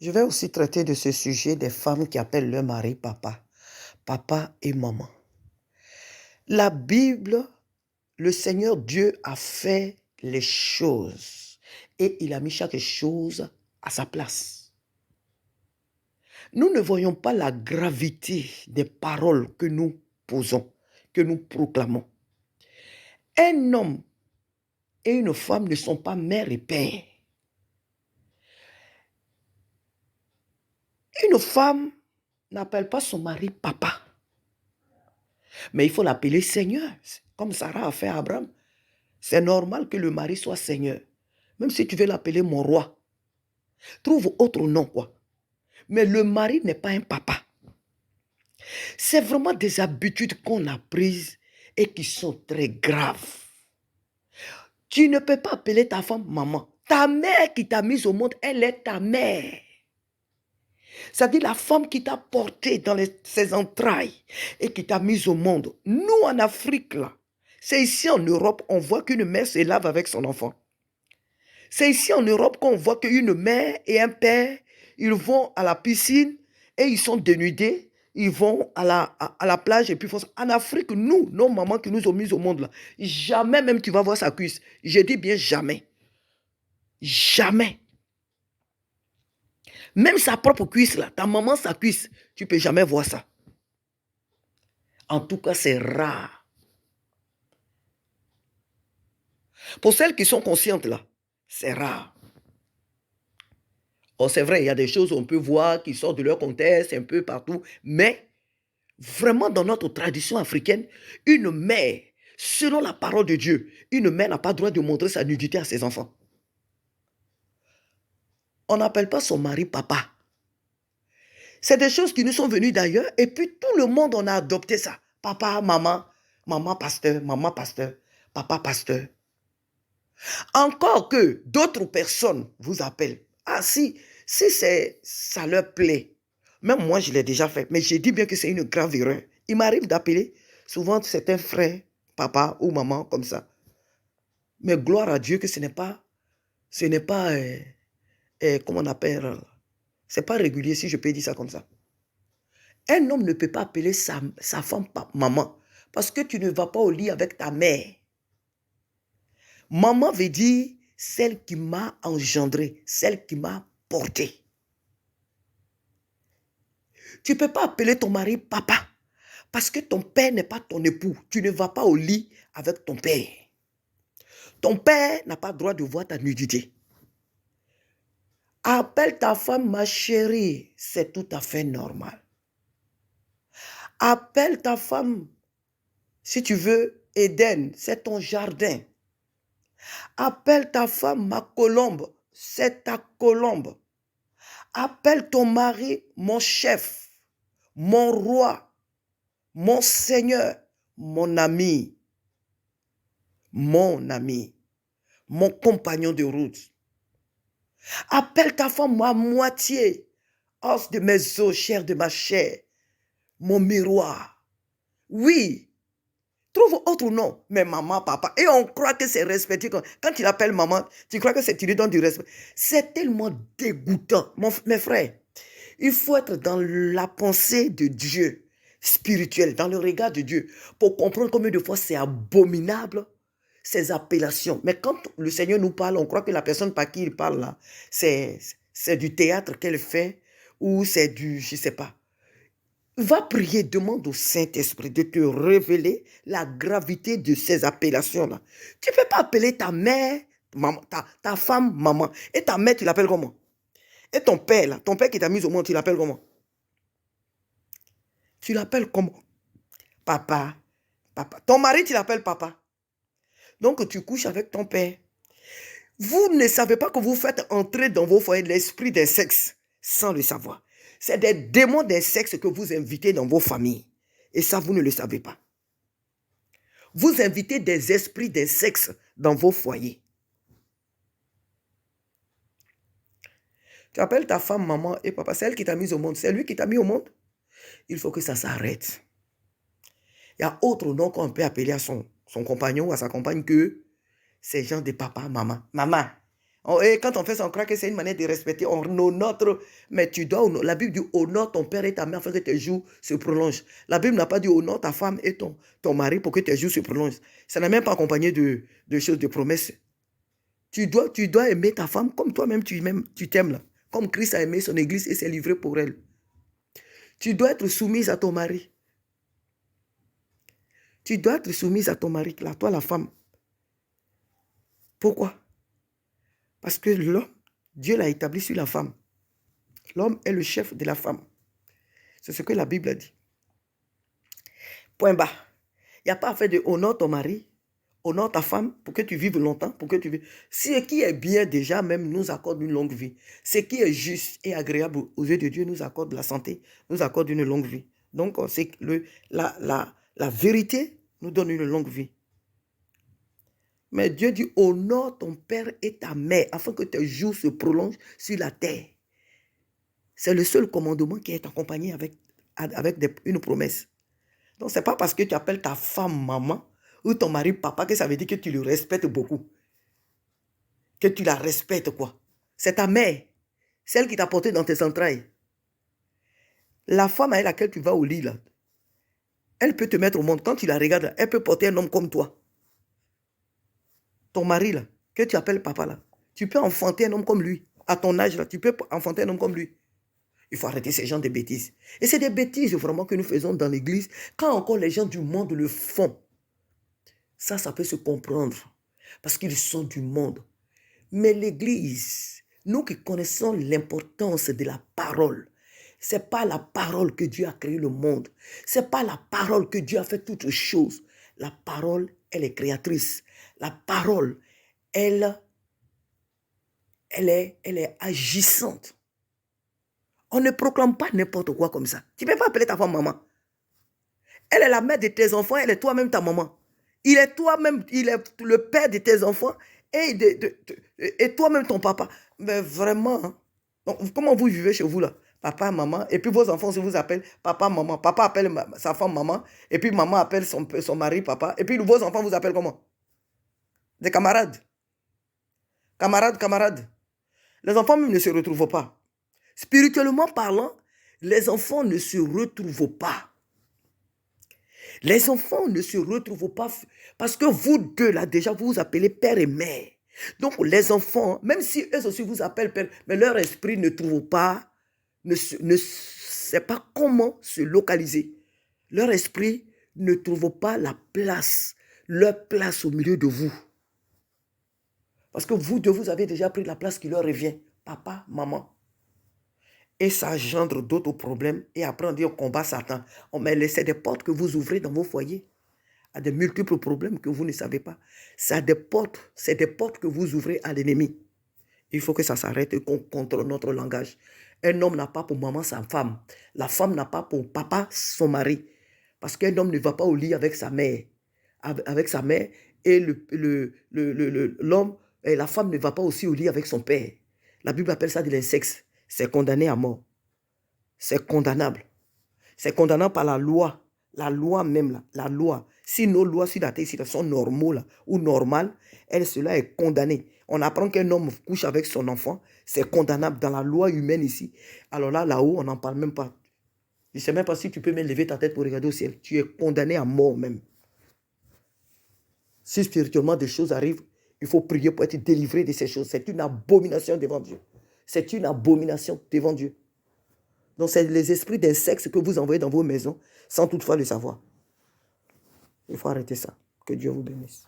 Je vais aussi traiter de ce sujet des femmes qui appellent leur mari papa, papa et maman. La Bible, le Seigneur Dieu a fait les choses et il a mis chaque chose à sa place. Nous ne voyons pas la gravité des paroles que nous posons, que nous proclamons. Un homme et une femme ne sont pas mère et père. Une femme n'appelle pas son mari papa, mais il faut l'appeler Seigneur, comme Sarah a fait à Abraham. C'est normal que le mari soit Seigneur, même si tu veux l'appeler mon roi. Trouve autre nom, quoi. Mais le mari n'est pas un papa. C'est vraiment des habitudes qu'on a prises et qui sont très graves. Tu ne peux pas appeler ta femme maman. Ta mère qui t'a mise au monde, elle est ta mère. C'est-à-dire la femme qui t'a porté dans ses entrailles et qui t'a mise au monde. Nous, en Afrique, là, c'est ici en Europe, on voit qu'une mère se lave avec son enfant. C'est ici en Europe qu'on voit qu'une mère et un père, ils vont à la piscine et ils sont dénudés. Ils vont à la plage et puis font ça. En Afrique, nous, nos mamans qui nous ont mis au monde, là, jamais même tu vas voir sa cuisse. Je dis bien jamais. Jamais. Même sa propre cuisse, là, ta maman, sa cuisse, tu ne peux jamais voir ça. En tout cas, c'est rare. Pour celles qui sont conscientes, là, c'est rare. Oh, c'est vrai, il y a des choses qu'on peut voir qui sortent de leur contexte un peu partout, mais vraiment dans notre tradition africaine, une mère, selon la parole de Dieu, une mère n'a pas le droit de montrer sa nudité à ses enfants. On n'appelle pas son mari papa. C'est des choses qui nous sont venues d'ailleurs et puis tout le monde en a adopté ça. Papa, maman, maman pasteur, papa pasteur. Encore que d'autres personnes vous appellent. Ah si ça leur plaît. Même moi, je l'ai déjà fait. Mais je dis bien que c'est une grave erreur. Il m'arrive d'appeler. Souvent, c'est un frère, papa ou maman, comme ça. Mais gloire à Dieu que ce n'est pas, comment on appelle, c'est pas régulier, si je peux dire ça comme ça. Un homme ne peut pas appeler sa femme maman parce que tu ne vas pas au lit avec ta mère. Maman veut dire celle qui m'a engendré, celle qui m'a porté. Tu ne peux pas appeler ton mari papa parce que ton père n'est pas ton époux. Tu ne vas pas au lit avec ton père. Ton père n'a pas le droit de voir ta nudité. Appelle ta femme ma chérie, c'est tout à fait normal. Appelle ta femme, si tu veux, Éden, c'est ton jardin. Appelle ta femme ma colombe, c'est ta colombe. Appelle ton mari mon chef, mon roi, mon seigneur, mon ami, mon compagnon de route. Appelle ta femme ma moitié, os de mes os, chair de ma chair, mon miroir. Oui, trouve autre nom, mais maman, papa. Et on croit que c'est respecté. Quand tu l'appelles maman, tu crois que tu lui donnes du respect. C'est tellement dégoûtant. Mes frères, il faut être dans la pensée de Dieu, spirituelle, dans le regard de Dieu, pour comprendre combien de fois c'est abominable, ces appellations. Mais quand le Seigneur nous parle, on croit que la personne par qui il parle là, c'est du théâtre qu'elle fait, ou c'est du, je ne sais pas. Va prier, demande au Saint-Esprit de te révéler la gravité de ces appellations-là. Tu ne peux pas appeler ta mère, maman, ta femme, maman. Et ta mère, tu l'appelles comment? Et ton père, là, ton père qui t'a mis au monde, tu l'appelles comment? Tu l'appelles comment? Papa, papa. Ton mari, tu l'appelles papa. Donc, tu couches avec ton père. Vous ne savez pas que vous faites entrer dans vos foyers l'esprit des sexes sans le savoir. C'est des démons des sexes que vous invitez dans vos familles. Et ça, vous ne le savez pas. Vous invitez des esprits des sexes dans vos foyers. Tu appelles ta femme maman et papa, c'est elle qui t'a mis au monde. C'est lui qui t'a mis au monde. Il faut que ça s'arrête. Il y a autre nom qu'on peut appeler à son compagnon ou à sa compagne que ces gens de papa, maman. Maman, Et quand on fait ça, on croit que c'est une manière de respecter. On honore. Mais tu dois honorer. La Bible dit honore ton père et ta mère afin que tes jours se prolongent. La Bible n'a pas dit honore ta femme et ton mari pour que tes jours se prolongent. Ça n'est même pas accompagné de choses, de promesses. Tu dois aimer ta femme comme toi-même tu t'aimes là. Comme Christ a aimé son église et s'est livré pour elle. Tu dois être soumise à ton mari. Tu dois être soumise à ton mari, là, toi la femme. Pourquoi? Parce que l'homme, Dieu l'a établi sur la femme. L'homme est le chef de la femme. C'est ce que la Bible a dit. Point bas. Il n'y a pas à faire de honore ton mari, honore ta femme pour que tu vives longtemps, pour que tu vives. Ce qui est bien déjà même nous accorde une longue vie. Ce qui est juste et agréable aux yeux de Dieu nous accorde la santé, nous accorde une longue vie. Donc, c'est la vérité nous donne une longue vie. Mais Dieu dit, honore ton père et ta mère afin que tes jours se prolongent sur la terre. C'est le seul commandement qui est accompagné avec une promesse. Donc, ce n'est pas parce que tu appelles ta femme maman ou ton mari papa que ça veut dire que tu le respectes beaucoup. Que tu la respectes, quoi. C'est ta mère, celle qui t'a porté dans tes entrailles. La femme avec laquelle tu vas au lit, là, elle peut te mettre au monde. Quand tu la regardes, elle peut porter un homme comme toi. Ton mari, là, que tu appelles papa, là, tu peux enfanter un homme comme lui. À ton âge, là, tu peux enfanter un homme comme lui. Il faut arrêter ces gens de bêtises. Et c'est des bêtises vraiment que nous faisons dans l'église. Quand encore les gens du monde le font, ça peut se comprendre. Parce qu'ils sont du monde. Mais l'église, nous qui connaissons l'importance de la parole, ce n'est pas la parole que Dieu a créé le monde. Ce n'est pas la parole que Dieu a fait toutes choses. La parole, elle est créatrice. La parole, elle est agissante. On ne proclame pas n'importe quoi comme ça. Tu ne peux pas appeler ta femme maman. Elle est la mère de tes enfants, elle est toi-même ta maman. Il est toi-même, il est le père de tes enfants et toi-même ton papa. Mais vraiment, hein? Donc, comment vous vivez chez vous là? Papa, maman, et puis vos enfants se vous appellent papa, maman. Papa appelle sa femme maman, et puis maman appelle son mari papa, et puis vos enfants vous appellent comment? Des camarades. Camarades. Les enfants même ne se retrouvent pas. Spirituellement parlant, les enfants ne se retrouvent pas. Les enfants ne se retrouvent pas parce que vous deux, là, déjà, vous vous appelez père et mère. Donc, les enfants, même si eux aussi vous appellent père, mais leur esprit ne trouve pas, ne sait pas comment se localiser. Leur esprit ne trouve pas leur place au milieu de vous. Parce que vous deux, vous avez déjà pris la place qui leur revient. Papa, maman. Et ça engendre d'autres problèmes. Et après, on dit on combat Satan. Mais c'est des portes que vous ouvrez dans vos foyers à de multiples problèmes que vous ne savez pas. C'est des portes que vous ouvrez à l'ennemi. Il faut que ça s'arrête et qu'on contrôle notre langage. Un homme n'a pas pour maman sa femme. La femme n'a pas pour papa son mari. Parce qu'un homme ne va pas au lit avec sa mère. Avec sa mère. Et l'homme, et la femme ne va pas aussi au lit avec son père. La Bible appelle ça de l'incexe. C'est condamné à mort. C'est condamnable. C'est condamnable par la loi. La loi même, là, la loi. Si nos lois sur la terre ici sont normaux là, ou normales, cela est condamné. On apprend qu'un homme couche avec son enfant, c'est condamnable dans la loi humaine ici. Alors là-haut, on n'en parle même pas. Je ne sais même pas si tu peux même lever ta tête pour regarder au ciel. Tu es condamné à mort même. Si spirituellement des choses arrivent, il faut prier pour être délivré de ces choses. C'est une abomination devant Dieu. C'est une abomination devant Dieu. Donc, c'est les esprits d'insectes que vous envoyez dans vos maisons sans toutefois le savoir. Il faut arrêter ça. Que Dieu vous bénisse.